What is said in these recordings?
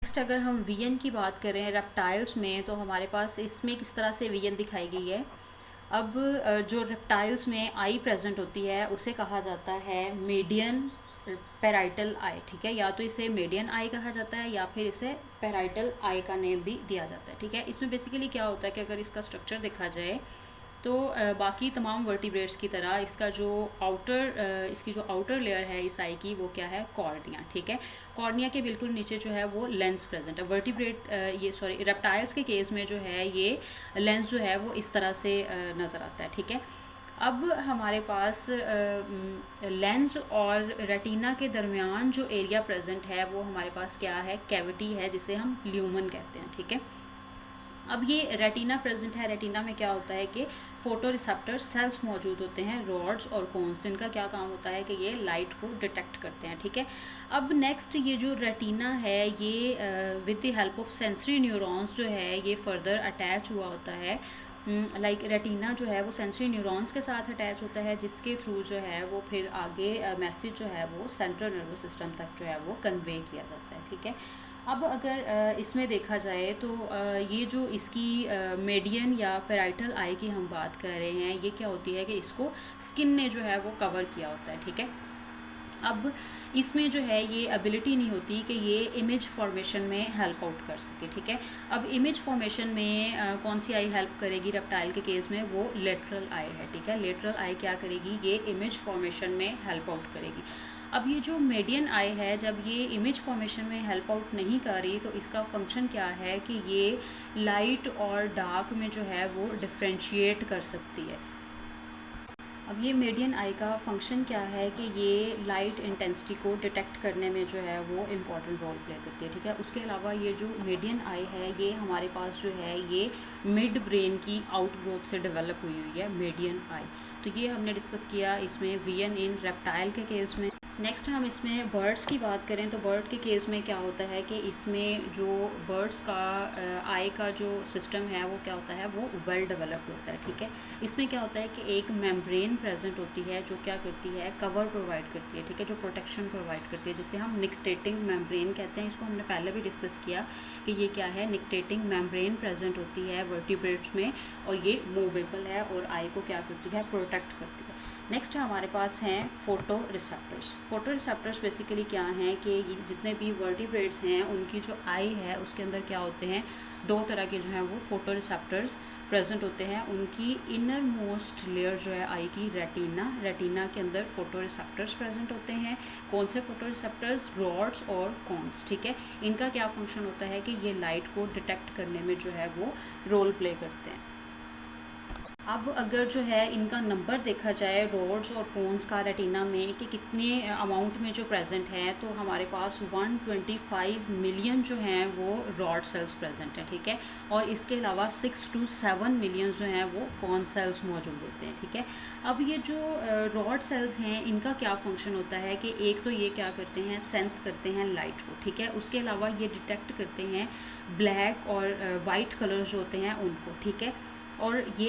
Next अगर हम vision की बात करें रेप्टाइल्स में, तो हमारे पास इसमें किस तरह से विजन दिखाई गई है। अब जो रेप्टाइल्स में आई प्रेजेंट होती है उसे कहा जाता है मीडियन पेराइटल आई। ठीक है, या तो इसे मीडियन आई कहा जाता है या फिर इसे पेराइटल आई का नेम भी दिया जाता है। ठीक है, इसमें बेसिकली क्या होता है कि अगर इसका स्ट्रक्चर देखा जाए तो बाकी तमाम वर्टिब्रेट्स की तरह इसका जो इसकी जो आउटर लेयर है इस आई की, वो क्या है, कॉर्निया। ठीक है, कॉर्निया के बिल्कुल नीचे जो है वो लेंस प्रेजेंट है। वर्टिब्रेट ये सॉरी रेप्टाइल्स के केस में जो है ये लेंस जो है वो इस तरह से नज़र आता है। ठीक है, अब हमारे पास लेंस और रेटिना के दरमियान जो एरिया प्रेजेंट है वो हमारे पास क्या है, कैविटी है, जिसे हम ल्यूमन कहते हैं। ठीक है, अब ये रेटिना प्रेजेंट है। रेटिना में क्या होता है कि फोटो रिसेप्टर सेल्स मौजूद होते हैं, रॉड्स और कोन्स, जिनका क्या काम होता है कि ये लाइट को डिटेक्ट करते हैं। ठीक है, अब नेक्स्ट ये जो रेटिना है ये with the help of sensory neurons जो है ये फर्दर अटैच हुआ होता है। लाइक रेटिना जो है वो सेंसरी न्यूरॉन्स के साथ अटैच होता है, जिसके थ्रू जो है वो फिर आगे मैसेज जो है वो सेंट्रल नर्वस सिस्टम तक जो है वो कन्वे किया जाता है। ठीक है, अब अगर इसमें देखा जाए तो ये जो इसकी मीडियन या पेराइटल आई की हम बात कर रहे हैं, ये क्या होती है कि इसको स्किन ने जो है वो कवर किया होता है। ठीक है, अब इसमें जो है ये एबिलिटी नहीं होती कि ये इमेज फॉर्मेशन में हेल्प आउट कर सके। ठीक है, अब इमेज फॉर्मेशन में कौन सी आई हेल्प करेगी रेप्टाइल के केस में, वो लेटरल आई है। ठीक है, लेटरल आई क्या करेगी, ये इमेज फॉर्मेशन में हेल्प आउट करेगी। अब ये जो मीडियन आई है, जब ये इमेज फॉर्मेशन में हेल्प आउट नहीं कर रही तो इसका फंक्शन क्या है कि ये लाइट और डार्क में जो है वो डिफ्रेंशिएट कर सकती है। अब ये मीडियन आई का फंक्शन क्या है कि ये लाइट इंटेंसिटी को डिटेक्ट करने में जो है वो इम्पॉर्टेंट रोल प्ले करती है। ठीक है, उसके अलावा ये जो मीडियन आई है ये हमारे पास जो है ये मिड ब्रेन की आउटग्रोथ से डेवलप हुई है मीडियन आई। तो ये हमने डिस्कस किया इसमें विजन इन रेप्टाइल के केस में। नेक्स्ट हम इसमें बर्ड्स की बात करें तो बर्ड के केस में क्या होता है कि इसमें जो बर्ड्स का आई का जो सिस्टम है वो क्या होता है, वो वेल डेवलप्ड होता है। ठीक है, इसमें क्या होता है कि एक मेम्ब्रेन प्रेजेंट होती है जो क्या करती है, कवर प्रोवाइड करती है। ठीक है, जो प्रोटेक्शन प्रोवाइड करती है, जिसे हम निक्टेटिंग मेम्ब्रेन कहते हैं। इसको हमने पहले भी डिस्कस किया कि ये क्या है, निक्टेटिंग मेम्ब्रेन प्रेजेंट होती है वर्टिब्रेट्स में और ये मूवेबल है और आई को क्या करती है, प्रोटेक्ट करती है। नेक्स्ट हमारे पास हैं photo receptors. Photo receptors basically क्या हैं कि जितने भी वर्टिब्रेट्स हैं उनकी जो आई है उसके अंदर क्या होते हैं, दो तरह के जो हैं वो फोटो रिसेप्टर्स प्रेजेंट होते हैं। उनकी इनर मोस्ट लेयर जो है आई की, रेटिना, रेटिना के अंदर फोटो रिसेप्टर्स प्रेजेंट होते हैं। कौन से फोटो रिसेप्टर्स, रॉड्स और कॉन्स। ठीक है, इनका क्या फंक्शन होता है कि ये लाइट को डिटेक्ट करने में जो है वो रोल प्ले करते हैं। अब अगर जो है इनका नंबर देखा जाए रॉड्स और कोन्स का रेटिना में कि कितने अमाउंट में जो प्रेजेंट है, तो हमारे पास 125 मिलियन जो हैं वो रॉड सेल्स प्रेजेंट हैं। ठीक है, और इसके अलावा 6 to 7 मिलियन जो हैं वो कॉन सेल्स मौजूद होते हैं। ठीक है, अब ये जो रॉड सेल्स हैं इनका क्या फंक्शन होता है कि एक तो ये क्या करते हैं, सेंस करते हैं लाइट को। ठीक है, उसके अलावा ये डिटेक्ट करते हैं ब्लैक और वाइट कलर्स जो होते हैं उनको। ठीक है, और ये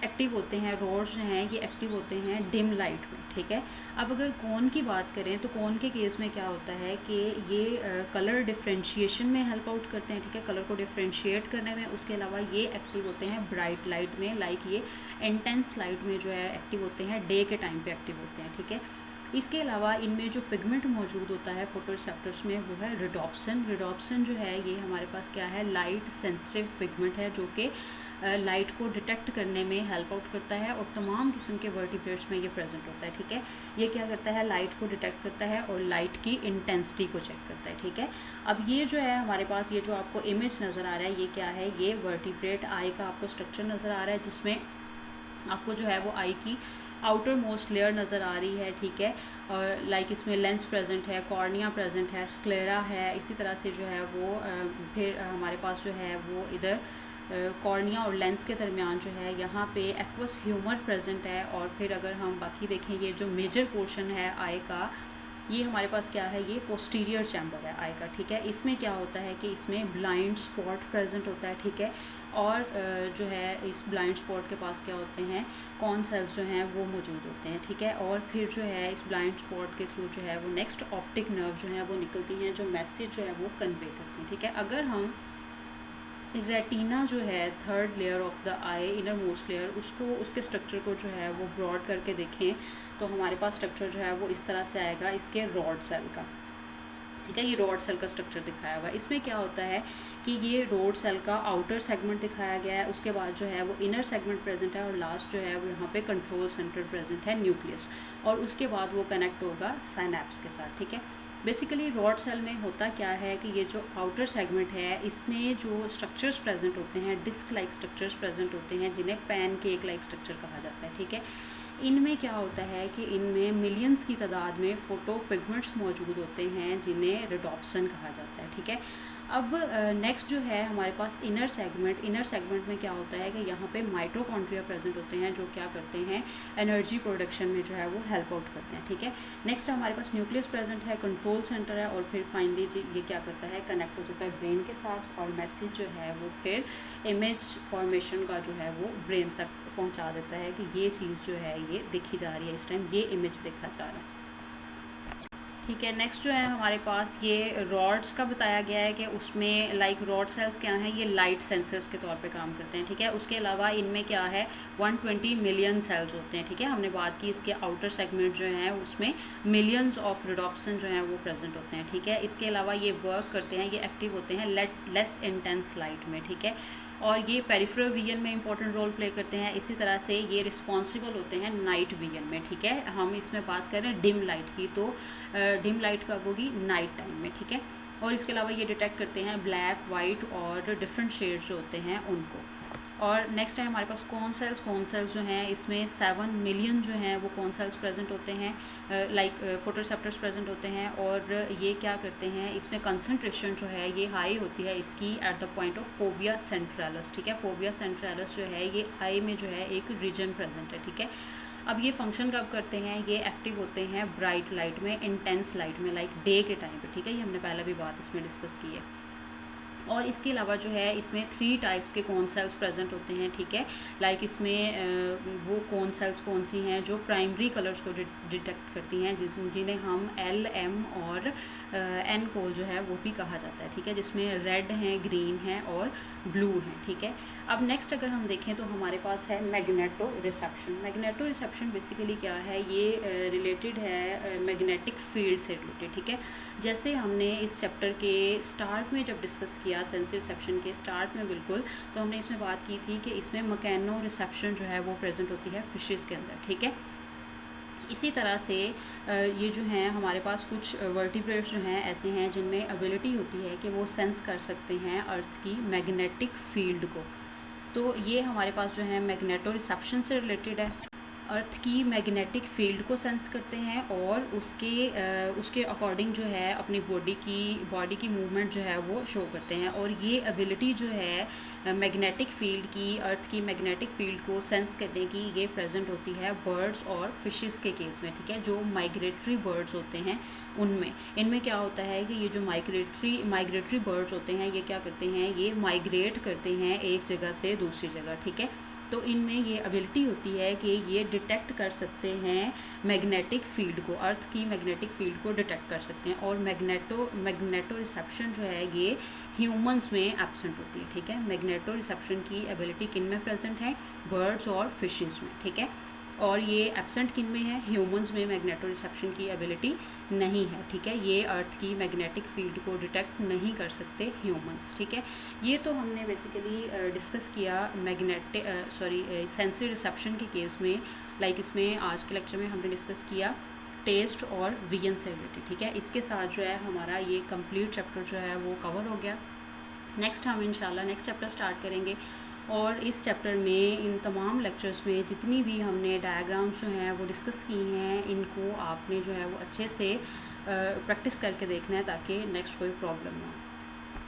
एक्टिव होते हैं, रॉड्स जो हैं ये एक्टिव होते हैं डिम लाइट में। ठीक है, अब अगर कोन की बात करें तो कोन के केस में क्या होता है कि ये कलर डिफ्रेंशिएशन में हेल्प आउट करते हैं। ठीक है, कलर को डिफ्रेंशिएट करने में। उसके अलावा ये एक्टिव होते हैं ब्राइट लाइट में, लाइक ये इंटेंस लाइट में जो है एक्टिव होते हैं, डे के टाइम पे एक्टिव होते हैं। ठीक है, इसके अलावा इनमें जो पिगमेंट मौजूद होता है फोटो रिसेप्टर्स में वो है रिडोप्सिन। रिडोप्सिन जो है ये हमारे पास क्या है, लाइट सेंसिटिव पिगमेंट है जो कि लाइट को डिटेक्ट करने में हेल्प आउट करता है और तमाम किस्म के वर्टिब्रेट्स में ये प्रेजेंट होता है। ठीक है, ये क्या करता है, लाइट को डिटेक्ट करता है और लाइट की इंटेंसिटी को चेक करता है। ठीक है, अब ये जो है हमारे पास ये जो आपको इमेज नज़र आ रहा है ये क्या है, ये वर्टिब्रेट आई का आपको स्ट्रक्चर नज़र आ रहा है, जिसमें आपको जो है वो आई की आउटर मोस्ट लेयर नज़र आ रही है। ठीक है, और लाइक इसमें लेंस प्रेजेंट है, कॉर्निया प्रेजेंट है, स्क्लेरा है। इसी तरह से जो है वो फिर हमारे पास जो है वो इधर कॉर्निया और लेंस के दरमियान जो है यहाँ पे एक्वस ह्यूमर प्रेजेंट है। और फिर अगर हम बाकी देखें ये जो मेजर पोर्शन है आई का ये हमारे पास क्या है, ये पोस्टीरियर चैम्बर है आई का, ठीक है। इसमें क्या होता है कि इसमें ब्लाइंड स्पॉट प्रेजेंट होता है, ठीक है। और जो है इस ब्लाइंड स्पॉट के पास क्या होते हैं, कॉर्न सेल्स जो हैं वो मौजूद होते हैं, ठीक है। और फिर जो है इस ब्लाइंड स्पॉट के थ्रू जो है वो नेक्स्ट ऑप्टिक नर्व जो है वो निकलती हैं, जो मैसेज जो है वो कन्वे करती हैं, ठीक है। अगर हम रेटिना जो है third layer of the I, inner most layer, उसको उसके स्ट्रक्चर को जो है वो ब्रॉड करके देखें तो हमारे पास स्ट्रक्चर जो है वो इस तरह से आएगा इसके रॉड सेल का, ठीक है। ये रॉड सेल का स्ट्रक्चर दिखाया हुआ है। इसमें क्या होता है कि ये रॉड सेल का आउटर सेगमेंट दिखाया गया है, उसके बाद जो है वो इनर सेगमेंट प्रेजेंट है, और लास्ट जो है वो यहाँ पे कंट्रोल सेंटर प्रेजेंट है, न्यूक्लियस, और उसके बाद वो कनेक्ट होगा साइनेप्स के साथ, ठीक है। बेसिकली रॉड सेल में होता क्या है कि ये जो आउटर सेगमेंट है इसमें जो स्ट्रक्चर्स प्रेजेंट होते हैं, डिस्क लाइक स्ट्रक्चर्स प्रेजेंट होते हैं, जिन्हें पैन केक लाइक स्ट्रक्चर कहा जाता है, ठीक है। इनमें क्या होता है कि इनमें मिलियंस की तादाद में फोटो पिगमेंट्स मौजूद होते हैं, जिन्हें रेडॉप्सन कहा जाता है, ठीक है। अब नेक्स्ट जो है हमारे पास इनर सेगमेंट। इनर सेगमेंट में क्या होता है कि यहाँ पे माइटोकॉन्ड्रिया प्रेजेंट होते हैं, जो क्या करते हैं, एनर्जी प्रोडक्शन में जो है वो हेल्प आउट करते हैं, ठीक है। नेक्स्ट हमारे पास न्यूक्लियस प्रेजेंट है, कंट्रोल सेंटर है, और फिर फाइनली ये क्या करता है, कनेक्ट हो जाता है ब्रेन के साथ, और मैसेज जो है वो फिर इमेज फॉर्मेशन का जो है वो ब्रेन तक पहुँचा देता है कि ये चीज़ जो है ये दिखी जा रही है, इस टाइम ये इमेज देखा जा रहा है, ठीक है। नेक्स्ट जो है हमारे पास ये रॉड्स का बताया गया है कि उसमें लाइक रॉड सेल्स क्या हैं, ये लाइट सेंसर्स के तौर पे काम करते हैं, ठीक है। उसके अलावा इनमें क्या है 120 मिलियन सेल्स होते हैं, ठीक है। हमने बात की इसके आउटर सेगमेंट जो है उसमें मिलियंस ऑफ रेडॉप्सन जो हैं वो प्रेजेंट होते हैं, ठीक है। इसके अलावा ये वर्क करते हैं, ये एक्टिव होते हैं लेस इंटेंस लाइट में, ठीक है। और ये पेरिफेरल विजन में इंपॉर्टेंट रोल प्ले करते हैं। इसी तरह से ये रिस्पॉन्सिबल होते हैं नाइट विजन में, ठीक है। हम इसमें बात करें डिम लाइट की, तो डिम लाइट कब होगी, नाइट टाइम में, ठीक है। और इसके अलावा ये डिटेक्ट करते हैं ब्लैक, वाइट और डिफरेंट शेड्स जो होते हैं उनको। और नेक्स्ट है हमारे पास कॉर्न सेल्स जो हैं इसमें 7 मिलियन जो हैं वो कॉर्न सेल्स प्रेजेंट होते हैं, लाइक फोटोरिसेप्टर्स प्रेजेंट होते हैं। और ये क्या करते हैं, इसमें कंसंट्रेशन जो है ये हाई होती है इसकी at the point of fovea centralis, ठीक है। फोविया सेंट्रैलिस जो है ये आई में जो है एक रीजन प्रेजेंट है, ठीक है। अब ये फंक्शन कब करते हैं, ये एक्टिव होते हैं ब्राइट लाइट में, इंटेंस लाइट में, लाइक डे के टाइम पे, ठीक है। ये हमने पहले भी बात इसमें डिस्कस की है। और इसके अलावा जो है इसमें 3 टाइप्स के कॉर्न सेल्स प्रेजेंट होते हैं, ठीक है। लाइक इसमें वो कॉर्न सेल्स कौन सी हैं जो प्राइमरी कलर्स को डिटेक्ट करती हैं, जिन्हें हम एल, एम और एन को जो है वो भी कहा जाता है, ठीक है। जिसमें रेड हैं, ग्रीन हैं और ब्लू हैं, ठीक है। अब नेक्स्ट अगर हम देखें तो हमारे पास है magneto reception. Magneto reception basically क्या है, ये रिलेटेड है मैग्नेटिक फील्ड से रिलेटेड, ठीक है। जैसे हमने इस चैप्टर के स्टार्ट में जब डिस्कस किया, सेंसरी रिसेप्शन के स्टार्ट में बिल्कुल, तो हमने इसमें बात की थी कि इसमें मैकेनो रिसेप्शन जो है वो प्रेजेंट होती है फिशेस के अंदर, ठीक है। इसी तरह से ये जो हैं हमारे पास कुछ वर्टिब्रेट्स जो हैं ऐसे हैं जिनमें एबिलिटी होती है कि वो सेंस कर सकते हैं अर्थ की मैग्नेटिक फील्ड को। तो ये हमारे पास जो है मैग्नेटो रिसेप्शन से रिलेटेड है, अर्थ की मैग्नेटिक फील्ड को सेंस करते हैं और उसके अकॉर्डिंग जो है अपनी बॉडी की मूवमेंट जो है वो शो करते हैं। और ये एबिलिटी जो है मैग्नेटिक फील्ड की, अर्थ की मैग्नेटिक फील्ड को सेंस करने की, ये प्रेजेंट होती है बर्ड्स और फिशेस के केस में, ठीक है। जो माइग्रेटरी बर्ड्स होते हैं उनमें, इनमें क्या होता है कि ये जो माइग्रेटरी बर्ड्स होते हैं ये क्या करते हैं, ये माइग्रेट करते हैं एक जगह से दूसरी जगह, ठीक है। तो इनमें ये एबिलिटी होती है कि ये डिटेक्ट कर सकते हैं मैग्नेटिक फील्ड को, अर्थ की मैग्नेटिक फील्ड को डिटेक्ट कर सकते हैं। और मैग्नेटो रिसेप्शन जो है ये ह्यूमंस में एब्सेंट होती है, ठीक है। मैग्नेटो रिसेप्शन की एबिलिटी किन में प्रेजेंट है, बर्ड्स और फिशेस में, ठीक है। और ये एब्सेंट किन में है, ह्यूमंस में मैग्नेटो रिसेप्शन की एबिलिटी नहीं है, ठीक है। ये अर्थ की मैग्नेटिक फील्ड को डिटेक्ट नहीं कर सकते ह्यूमंस, ठीक है। ये तो हमने बेसिकली डिस्कस किया सेंसरी रिसेप्शन के केस में। लाइक इसमें आज के लेक्चर में हमने डिस्कस किया टेस्ट और विजन से रिलेटेड, ठीक है। इसके साथ जो है हमारा ये कंप्लीट चैप्टर जो है वो कवर हो गया। नेक्स्ट हम इंशाल्लाह नेक्स्ट चैप्टर स्टार्ट करेंगे, और इस चैप्टर में इन तमाम लेक्चर्स में जितनी भी हमने डायग्राम्स जो हैं वो डिस्कस की हैं, इनको आपने जो है वो अच्छे से प्रैक्टिस करके देखना है ताकि नेक्स्ट कोई प्रॉब्लम ना हो।